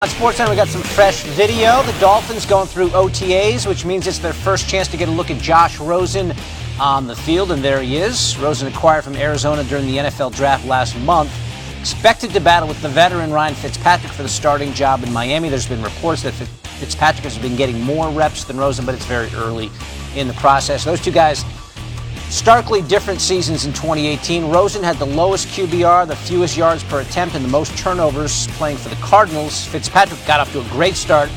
On SportsCenter, we got some fresh video. The Dolphins going through OTAs, which means it's their first chance to get a look at Josh Rosen on the field, and there he is. Rosen acquired from Arizona during the NFL draft last month. Expected to battle with the veteran Ryan Fitzpatrick for the starting job in Miami. There's been reports that Fitzpatrick has been getting more reps than Rosen, but it's very early in the process. Those two guys, starkly different seasons in 2018. Rosen had the lowest QBR, the fewest yards per attempt, and the most turnovers playing for the Cardinals. Fitzpatrick got off to a great start,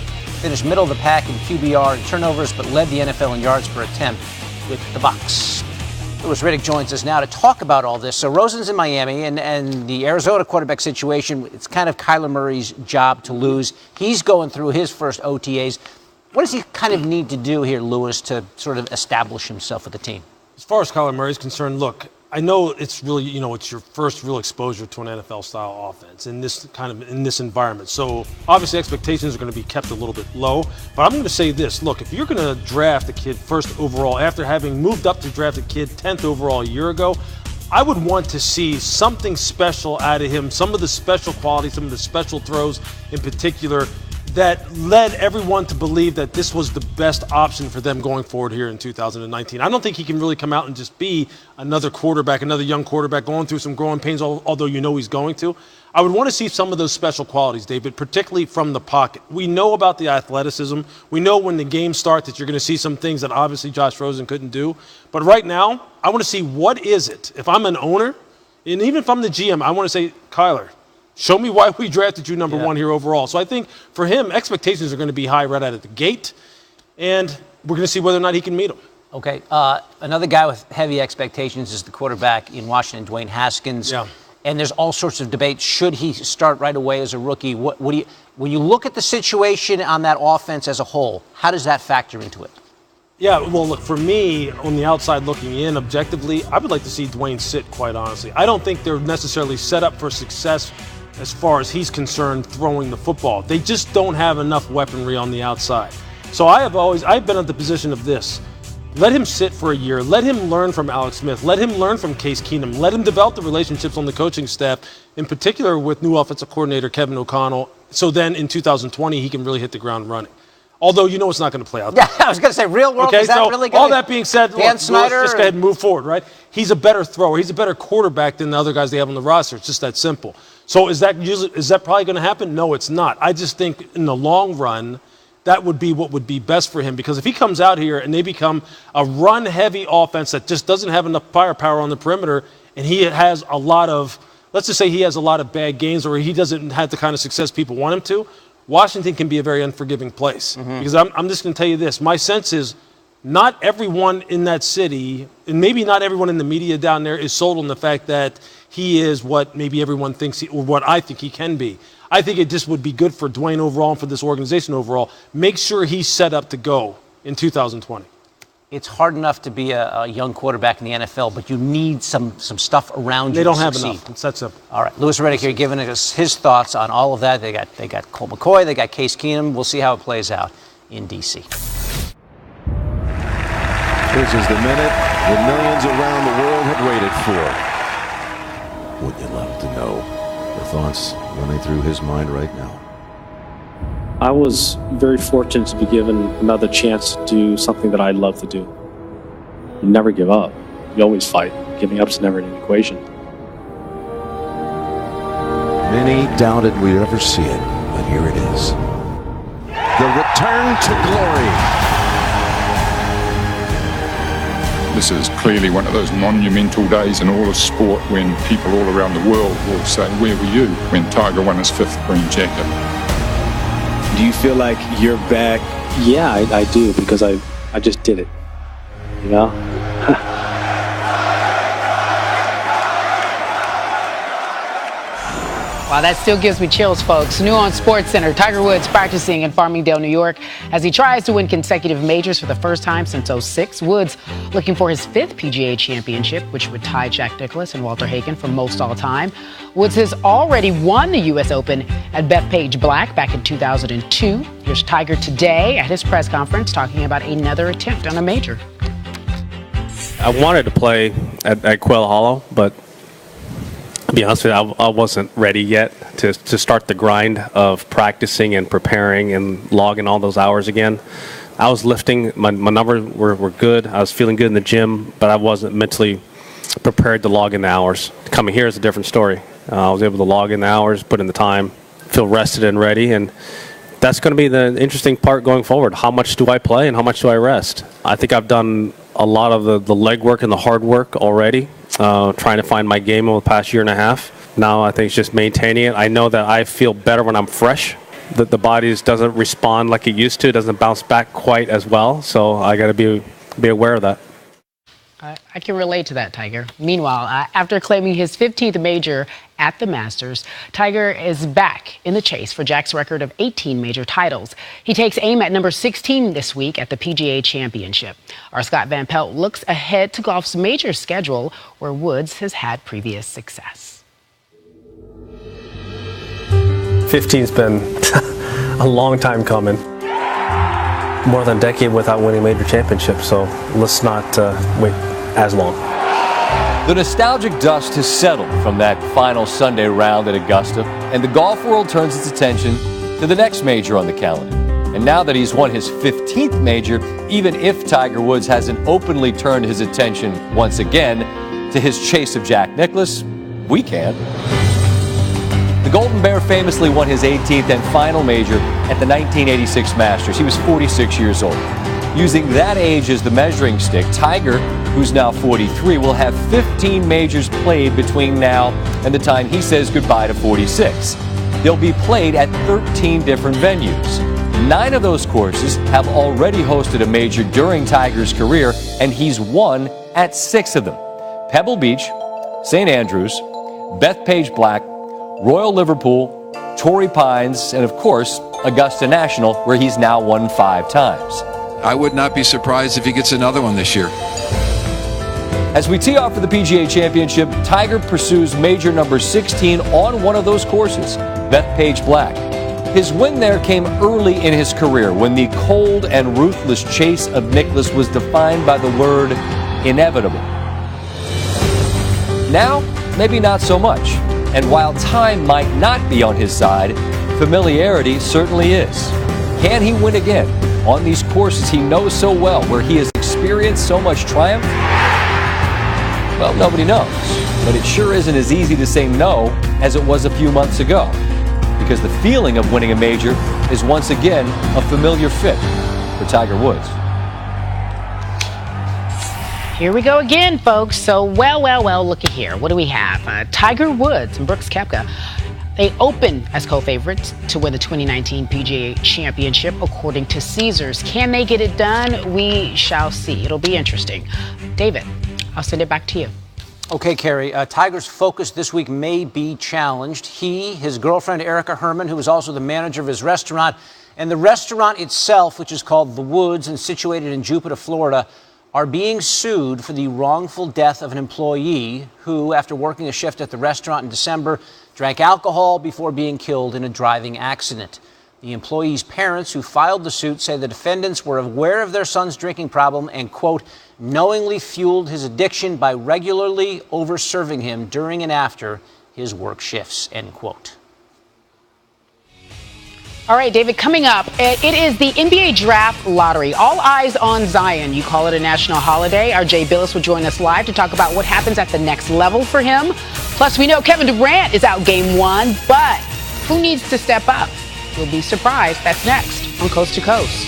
finished middle of the pack in QBR and turnovers, but led the NFL in yards per attempt with the Bucs. Louis Riddick joins us now to talk about all this. So Rosen's in Miami, and the Arizona quarterback situation, it's kind of Kyler Murray's job to lose. He's going through his first OTAs. What does he kind of need to do here, Louis, to sort of establish himself with the team? As far as Kyler Murray is concerned, look, I know it's really, it's your first real exposure to an NFL-style offense in this environment. So obviously expectations are going to be kept a little bit low. But I'm going to say this: look, if you're going to draft a kid first overall after having moved up to draft a kid 10th overall a year ago, I would want to see something special out of him. Some of the special qualities, some of the special throws in particular, that led everyone to believe that this was the best option for them going forward here in 2019. I don't think he can really come out and just be another quarterback, another young quarterback going through some growing pains, although he's going to. I would want to see some of those special qualities, David, particularly from the pocket. We know about the athleticism. We know when the game starts that you're going to see some things that obviously Josh Rosen couldn't do. But right now, I want to see what is it. If I'm an owner, and even if I'm the GM, I want to say, Kyler, show me why we drafted you number one here overall. So I think for him, expectations are going to be high right out of the gate, and we're going to see whether or not he can meet them. Okay. Another guy with heavy expectations is the quarterback in Washington, Dwayne Haskins. Yeah. And there's all sorts of debate. Should he start right away as a rookie? When you look at the situation on that offense as a whole, how does that factor into it? Yeah, well, look, for me, on the outside looking in, objectively, I would like to see Dwayne sit, quite honestly. I don't think they're necessarily set up for success as far as he's concerned throwing the football. They just don't have enough weaponry on the outside. So I've been at the position of this. Let him sit for a year. Let him learn from Alex Smith. Let him learn from Case Keenum. Let him develop the relationships on the coaching staff, in particular with new offensive coordinator Kevin O'Connell, so then in 2020 he can really hit the ground running. Although it's not going to play out there. Yeah, I was going to say, real world, okay, is that so really good? All that being said, let's just go ahead and move forward, right? He's a better thrower. He's a better quarterback than the other guys they have on the roster. It's just that simple. So is that probably going to happen? No, it's not. I just think in the long run, that would be what would be best for him, because if he comes out here and they become a run-heavy offense that just doesn't have enough firepower on the perimeter, and he has a lot of, let's just say he has a lot of bad games, or he doesn't have the kind of success people want him to, Washington can be a very unforgiving place. Mm-hmm. Because I'm just going to tell you this. My sense is not everyone in that city, and maybe not everyone in the media down there, is sold on the fact that he is what maybe everyone thinks or what I think he can be. I think it just would be good for Dwayne overall and for this organization overall. Make sure he's set up to go in 2020. It's hard enough to be a young quarterback in the NFL, but you need some stuff around you. They don't to have succeed. enough. It's that simple. All right, Louis Riddick here giving us his thoughts on all of that. They got Colt McCoy, they got Case Keenum. We'll see how it plays out in D.C. This is the minute that millions around the world had waited for. Would you love to know the thoughts running through his mind right now? I was very fortunate to be given another chance to do something that I love to do. You never give up. You always fight. Giving up's never an equation. Many doubted we'd ever see it, but here it is. The return to glory. This is clearly one of those monumental days in all of sport when people all around the world will say, where were you when Tiger won his 5th green jacket? Do you feel like you're back? Yeah, I do, because I just did it. Wow, that still gives me chills, folks. New on SportsCenter, Tiger Woods practicing in Farmingdale, New York, as he tries to win consecutive majors for the first time since '06. Woods looking for his 5th PGA championship, which would tie Jack Nicklaus and Walter Hagen for most all time. Woods has already won the U.S. Open at Bethpage Black back in 2002. Here's Tiger today at his press conference talking about another attempt on a major. I wanted to play at Quail Hollow, but to be honest with you, I wasn't ready yet. to start the grind of practicing and preparing and logging all those hours again. I was lifting, my numbers were good. I was feeling good in the gym, but I wasn't mentally prepared to log in the hours. Coming here is a different story. I was able to log in the hours, put in the time, feel rested and ready, and that's going to be the interesting part going forward. How much do I play and how much do I rest? I think I've done a lot of the legwork and the hard work already, trying to find my game over the past year and a half. Now I think it's just maintaining it. I know that I feel better when I'm fresh, that the body doesn't respond like it used to, it doesn't bounce back quite as well, so I got to be aware of that. I can relate to that, Tiger. Meanwhile, after claiming his 15th major at the Masters, Tiger is back in the chase for Jack's record of 18 major titles. He takes aim at number 16 this week at the PGA Championship. Our Scott Van Pelt looks ahead to golf's major schedule, where Woods has had previous success. 15's been a long time coming. More than a decade without winning a major championship, so let's not wait as long. The nostalgic dust has settled from that final Sunday round at Augusta, and the golf world turns its attention to the next major on the calendar. And now that he's won his 15th major, even if Tiger Woods hasn't openly turned his attention once again to his chase of Jack Nicklaus, we can. The Golden Bear famously won his 18th and final major at the 1986 Masters. He was 46 years old. Using that age as the measuring stick, Tiger, who's now 43, will have 15 majors played between now and the time he says goodbye to 46. They'll be played at 13 different venues. 9 of those courses have already hosted a major during Tiger's career, and he's won at 6 of them. Pebble Beach, St. Andrews, Bethpage Black, Royal Liverpool, Torrey Pines, and of course, Augusta National, where he's now won 5 times. I would not be surprised if he gets another one this year. As we tee off for the PGA Championship, Tiger pursues major number 16 on one of those courses, Bethpage Black. His win there came early in his career when the cold and ruthless chase of Nicklaus was defined by the word inevitable. Now, maybe not so much. And while time might not be on his side, familiarity certainly is. Can he win again on these courses he knows so well, where he has experienced so much triumph? Well, nobody knows. But it sure isn't as easy to say no as it was a few months ago, because the feeling of winning a major is once again a familiar fit for Tiger Woods. Here we go again, folks. So, well, looky here. What do we have? Tiger Woods and Brooks Koepka. They open as co-favorites to win the 2019 PGA Championship, according to Caesars. Can they get it done? We shall see. It'll be interesting. David, I'll send it back to you. Okay, Carrie. Tiger's focus this week may be challenged. He, his girlfriend, Erica Herman, who is also the manager of his restaurant, and the restaurant itself, which is called The Woods and situated in Jupiter, Florida, are being sued for the wrongful death of an employee who, after working a shift at the restaurant in December, drank alcohol before being killed in a driving accident. The employee's parents, who filed the suit, say the defendants were aware of their son's drinking problem and, quote, knowingly fueled his addiction by regularly over-serving him during and after his work shifts, end quote. All right, David, coming up, it is the NBA Draft Lottery. All eyes on Zion. You call it a national holiday. Our Jay Billis will join us live to talk about what happens at the next level for him. Plus, we know Kevin Durant is out game 1, but who needs to step up? You'll be surprised. That's next on Coast to Coast.